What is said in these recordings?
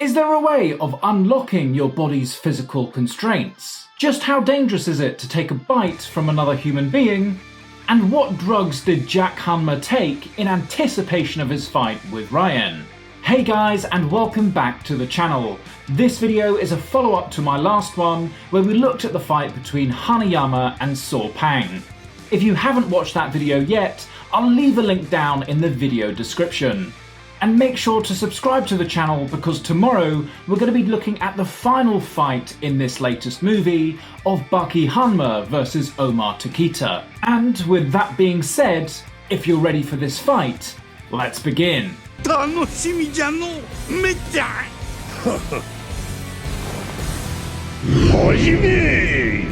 Is there a way of unlocking your body's physical constraints? Just how dangerous is it to take a bite from another human being? And what drugs did Jack Hanma take in anticipation of his fight with Raian? Hey guys, and welcome back to the channel. This video is a follow-up to my last one where we looked at the fight between Hanayama and Saw Paing. If you haven't watched that video yet, I'll leave a link down in the video description. And make sure to subscribe to the channel because tomorrow we're going to be looking at the final fight in this latest movie of Baki Hanma versus Omar Takita. And with that being said, if you're ready for this fight, let's begin. 楽しみじゃのめっちゃ始め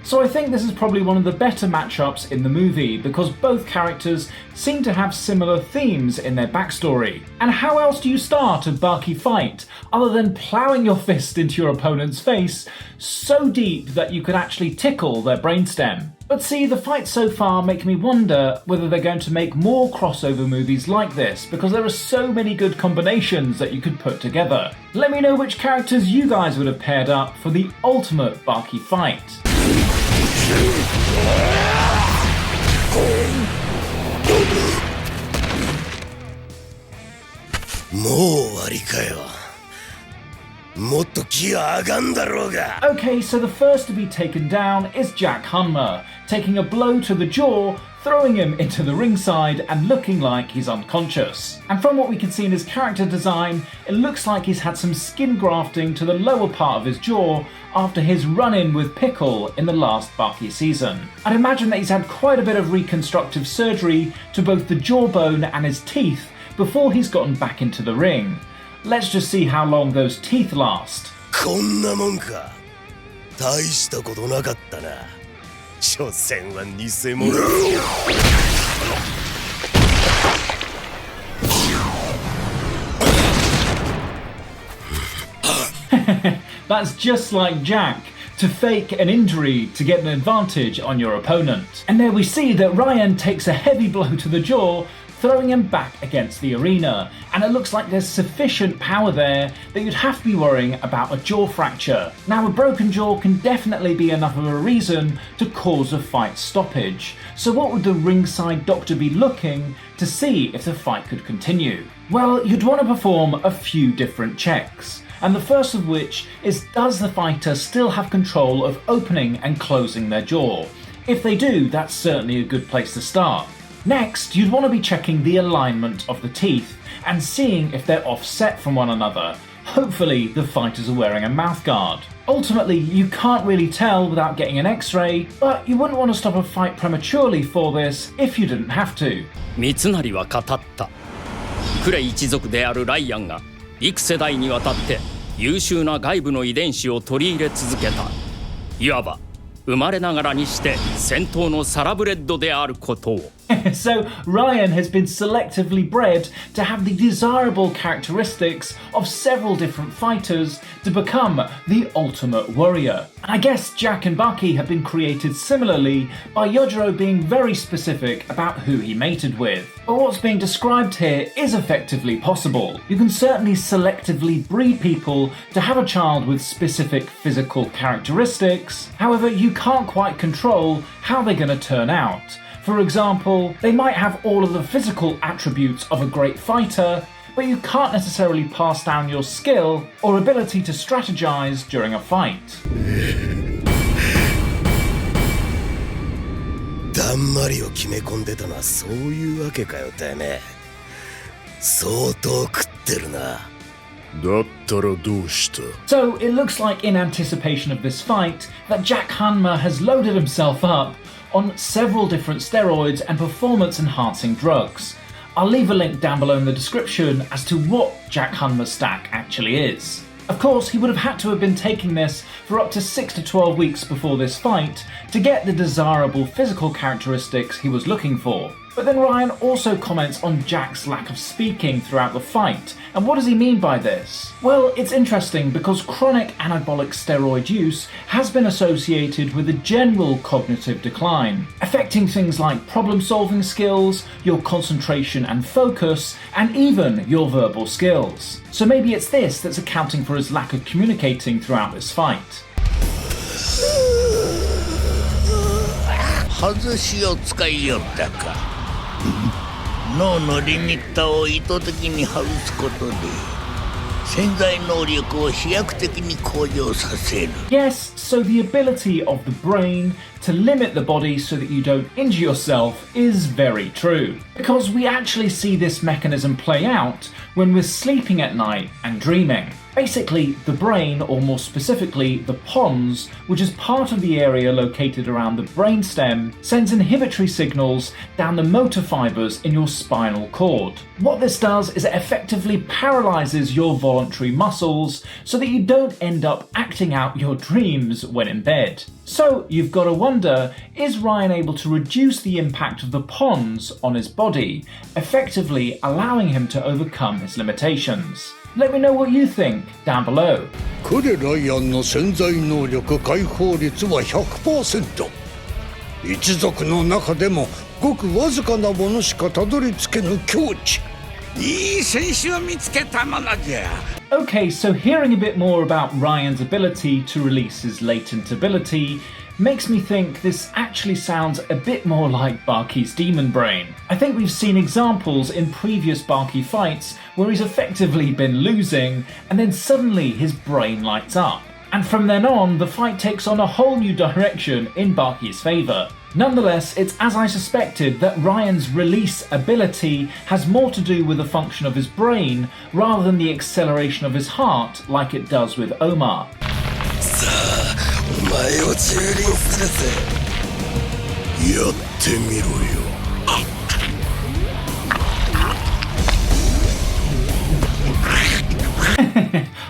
So I think this is probably one of the better matchups in the movie because both characters seem to have similar themes in their backstory. And how else do you start a Baki fight other than ploughing your fist into your opponent's face so deep that you could actually tickle their brainstem? But see, the fights so far make me wonder whether they're going to make more crossover movies like this because there are so many good combinations that you could put together. Let me know which characters you guys would have paired up for the ultimate Baki fight. もう終わりかよ。もっと気が上がんだろうが。 Okay, so the first to be taken down is Jack Hanma, taking a blow to the jaw, throwing him into the ringside and looking like he's unconscious. And from what we can see in his character design, it looks like he's had some skin grafting to the lower part of his jaw after his run-in with Pickle in the last Baki season. I'd imagine that he's had quite a bit of reconstructive surgery to both the jawbone and his teeth before he's gotten back into the ring. Let's just see how long those teeth last. こんなもんか。大したことなかったな。所詮は偽物。 That's just like Jack, to fake an injury to get an advantage on your opponent. And there we see that Raian takes a heavy blow to the jaw, throwing him back against the arena, and it looks like there's sufficient power there that you'd have to be worrying about a jaw fracture. Now, a broken jaw can definitely be enough of a reason to cause a fight stoppage, so what would the ringside doctor be looking to see if the fight could continue? Well, you'd want to perform a few different checks, and the first of which is, does the fighter still have control of opening and closing their jaw? If they do, that's certainly a good place to start. Next, you'd want to be checking the alignment of the teeth and seeing if they're offset from one another. Hopefully, the fighters are wearing a mouthguard. Ultimately, you can't really tell without getting an X-ray, but you wouldn't want to stop a fight prematurely for this if you didn't have to. 三成は語った。クレ一族であるライアンが幾世代にわたって優秀な外部の遺伝子を取り入れ続けた。いわば生まれながらにして戦闘のサラブレッドであることを。So Raian has been selectively bred to have the desirable characteristics of several different fighters to become the ultimate warrior. And I guess Jack and Baki have been created similarly by Yojiro being very specific about who he mated with. But what's being described here is effectively possible. You can certainly selectively breed people to have a child with specific physical characteristics. However, you can't quite control how they're going to turn out. For example, they might have all of the physical attributes of a great fighter, but you can't necessarily pass down your skill or ability to strategize during a fight. だんまりを決め込んでたのはそういうわけかよてめえ。相当食ってるな。だったらどうした？ So it looks like in anticipation of this fight that Jack Hanma has loaded himself up on several different steroids and performance-enhancing drugs. I'll leave a link down below in the description as to what Jack Hanma's stack actually is. Of course, he would have had to have been taking this for up to 6 to 12 weeks before this fight to get the desirable physical characteristics he was looking for. But then Raian also comments on Jack's lack of speaking throughout the fight. And what does he mean by this? Well, it's interesting because chronic anabolic steroid use has been associated with a general cognitive decline, affecting things like problem-solving skills, your concentration and focus, and even your verbal skills. So maybe it's this that's accounting for his lack of communicating throughout this fight. 外しを使いよったか。脳のリミッターを意図的に外すことで潜在能力を飛躍的に向上させる。 Yes, so the ability of the brain to limit the body so that you don't injure yourself is very true. Because we actually see this mechanism play out when we're sleeping at night and dreaming. Basically, the brain, or more specifically, the pons, which is part of the area located around the brainstem, sends inhibitory signals down the motor fibers in your spinal cord. What this does is it effectively paralyzes your voluntary muscles so that you don't end up acting out your dreams when in bed. So you've got to wonder, is Raian able to reduce the impact of the pons on his body, effectively allowing him to overcome his limitations? Let me know what you think down below. クレ・ライアンの潜在能力解放率は 100%。 一族の中でもごくわずかなものしかたどり着けぬ境地。いい選手を見つけたものじゃ。 Okay, so hearing a bit more about Raian's ability to release his latent ability makes me think this actually sounds a bit more like Baki's demon brain. I think we've seen examples in previous Baki fights where he's effectively been losing and then suddenly his brain lights up. And from then on, the fight takes on a whole new direction in Baki's favour. Nonetheless, it's as I suspected that Raian's release ability has more to do with the function of his brain rather than the acceleration of his heart like it does with Omar. お前を蹂躙するぜ。やってみろよ。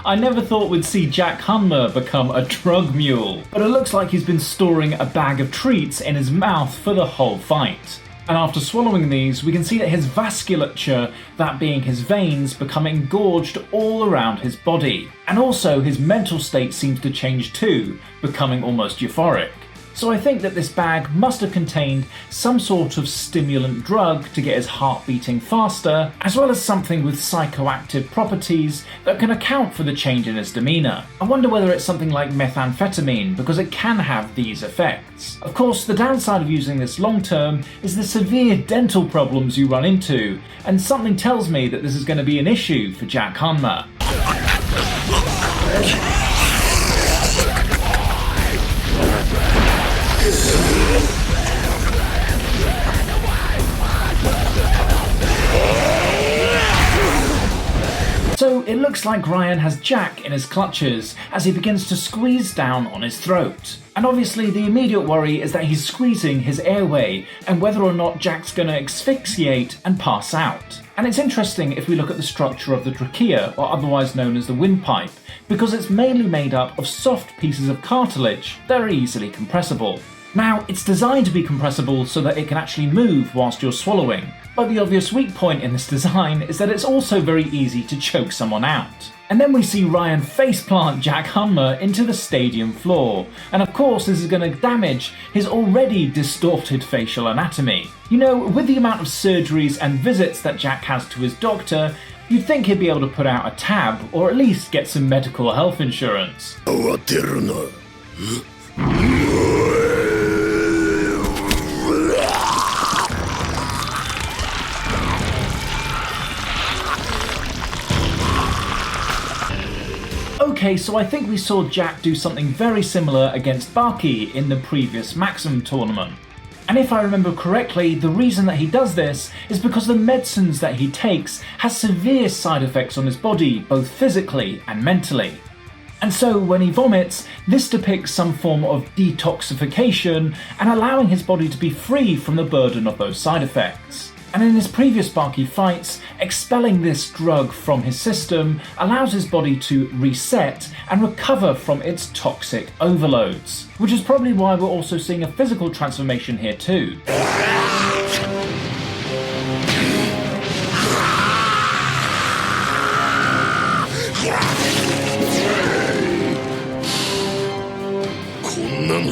I never thought we'd see Jack Hanma become a drug mule, but it looks like he's been storing a bag of treats in his mouth for the whole fight. And after swallowing these, we can see that his vasculature, that being his veins, become engorged all around his body. And also his mental state seems to change too, becoming almost euphoric. So I think that this bag must have contained some sort of stimulant drug to get his heart beating faster, as well as something with psychoactive properties that can account for the change in his demeanour. I wonder whether it's something like methamphetamine, because it can have these effects. Of course, the downside of using this long term is the severe dental problems you run into, and something tells me that this is going to be an issue for Jack Hanma. So it looks like Raian has Jack in his clutches as he begins to squeeze down on his throat. And obviously the immediate worry is that he's squeezing his airway and whether or not Jack's going to asphyxiate and pass out. And it's interesting if we look at the structure of the trachea, or otherwise known as the windpipe, because it's mainly made up of soft pieces of cartilage that are easily compressible. Now, it's designed to be compressible so that it can actually move whilst you're swallowing, but the obvious weak point in this design is that it's also very easy to choke someone out. And then we see Raian faceplant Jack Hanma into the stadium floor, and of course this is going to damage his already distorted facial anatomy. You know, with the amount of surgeries and visits that Jack has to his doctor, you'd think he'd be able to put out a tab, or at least get some medical health insurance. 慌てるな。 Okay, so I think we saw Jack do something very similar against Baki in the previous Maximum tournament. And if I remember correctly, the reason that he does this is because the medicines that he takes has severe side effects on his body, both physically and mentally. And so when he vomits, this depicts some form of detoxification and allowing his body to be free from the burden of those side effects. And in his previous Baki fights, expelling this drug from his system allows his body to reset and recover from its toxic overloads, which is probably why we're also seeing a physical transformation here too.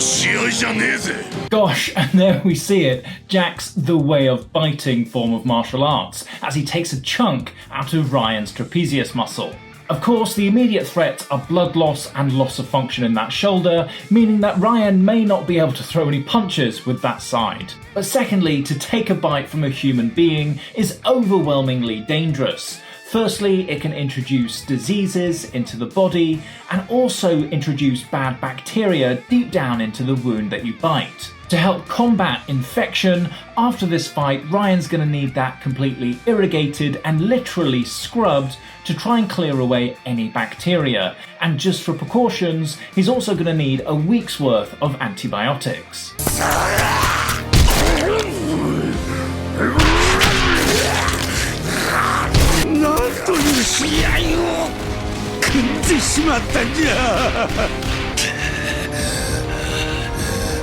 試合じゃねえぜ。 Gosh, and there we see it, Jack's the way of biting form of martial arts, as he takes a chunk out of Ryan's trapezius muscle. Of course, the immediate threats are blood loss and loss of function in that shoulder, meaning that Raian may not be able to throw any punches with that side. But secondly, to take a bite from a human being is overwhelmingly dangerous. Firstly, it can introduce diseases into the body and also introduce bad bacteria deep down into the wound that you bite. To help combat infection, after this fight, Ryan's going to need that completely irrigated and literally scrubbed to try and clear away any bacteria. And just for precautions, he's also going to need a week's worth of antibiotics.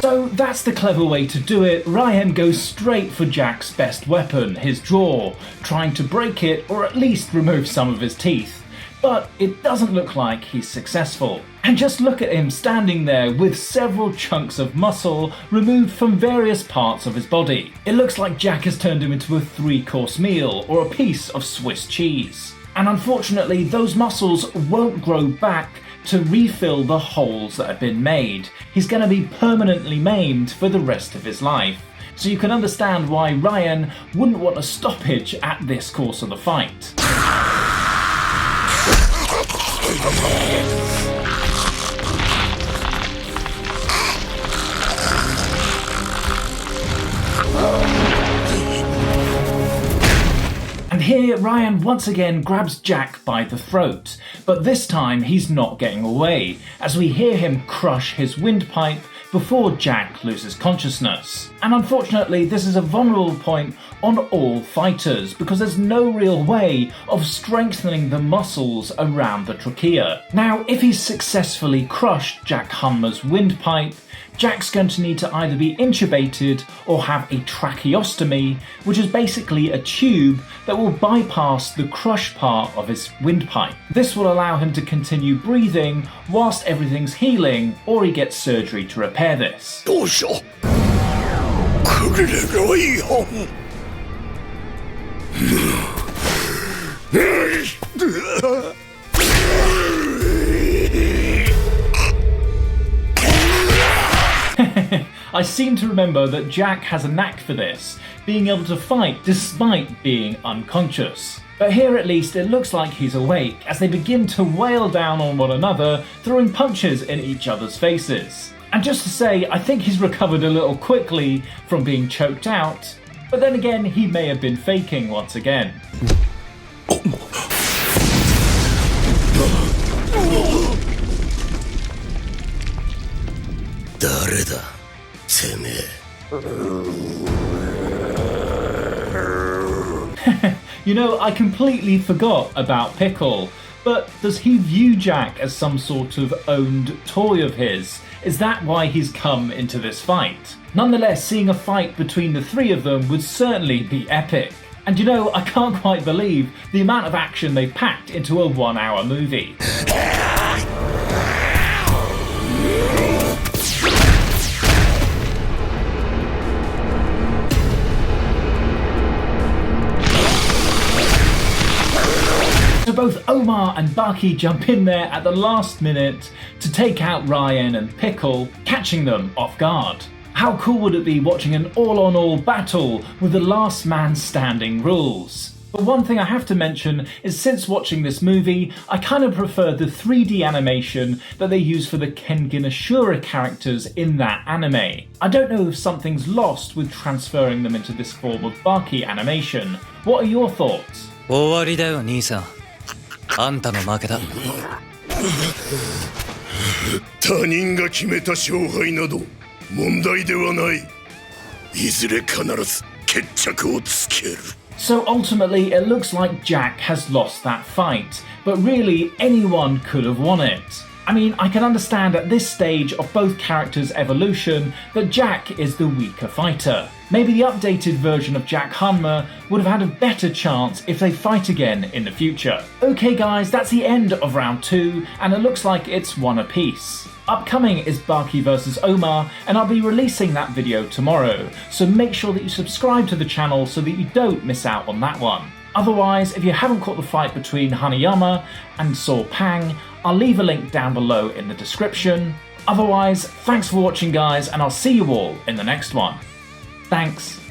So that's the clever way to do it. Raian goes straight for Jack's best weapon, his jaw, trying to break it or at least remove some of his teeth. But it doesn't look like he's successful. And just look at him standing there with several chunks of muscle removed from various parts of his body. It looks like Jack has turned him into a 3-course meal or a piece of Swiss cheese. And unfortunately, those muscles won't grow back to refill the holes that have been made. He's going to be permanently maimed for the rest of his life. So you can understand why Raian wouldn't want a stoppage at this course of the fight. And here Raian once again grabs Jack by the throat, but this time he's not getting away, as we hear him crush his windpipe before Jack loses consciousness. And unfortunately, this is a vulnerable point on all fighters because there's no real way of strengthening the muscles around the trachea. Now, if he's successfully crushed Jack Hanma's windpipe, Jack's going to need to either be intubated or have a tracheostomy, which is basically a tube that will bypass the crushed part of his windpipe. This will allow him to continue breathing whilst everything's healing, or he gets surgery to repair this. どうしよう。くれろいよ。I seem to remember that Jack has a knack for this, being able to fight despite being unconscious. But here at least it looks like he's awake as they begin to wail down on one another, throwing punches in each other's faces. And just to say, I think he's recovered a little quickly from being choked out, but then again he may have been faking once again. 誰だてめえ。You know, I completely forgot about Pickle, but does he view Jack as some sort of owned toy of his? Is that why he's come into this fight? Nonetheless, seeing a fight between the three of them would certainly be epic. And you know, I can't quite believe the amount of action they've packed into a 1-hour movie. So both Omar and Baki jump in there at the last minute to take out Raian and Pickle, catching them off guard. How cool would it be watching an all-on-all battle with the last man standing rules? But one thing I have to mention is since watching this movie, I kind of prefer the 3D animation that they use for the Kengan Ashura characters in that anime. I don't know if something's lost with transferring them into this form of Baki animation. What are your thoughts? 終わりだよ兄さん。あんたの負けだ。他人が決めた勝敗など問題ではない。いずれ必ず決着をつける。 So ultimately, it looks like Jack has lost that fight, but really anyone could have won it. I mean, I can understand at this stage of both characters' evolution that Jack is the weaker fighter. Maybe the updated version of Jack Hanma would have had a better chance if they fight again in the future. Okay guys, that's the end of round 2, and it looks like it's one apiece. Upcoming is Baki vs Omar, and I'll be releasing that video tomorrow, so make sure that you subscribe to the channel so that you don't miss out on that one. Otherwise, if you haven't caught the fight between Hanayama and Saw Paing, I'll leave a link down below in the description. Otherwise, thanks for watching guys, and I'll see you all in the next one. Thanks.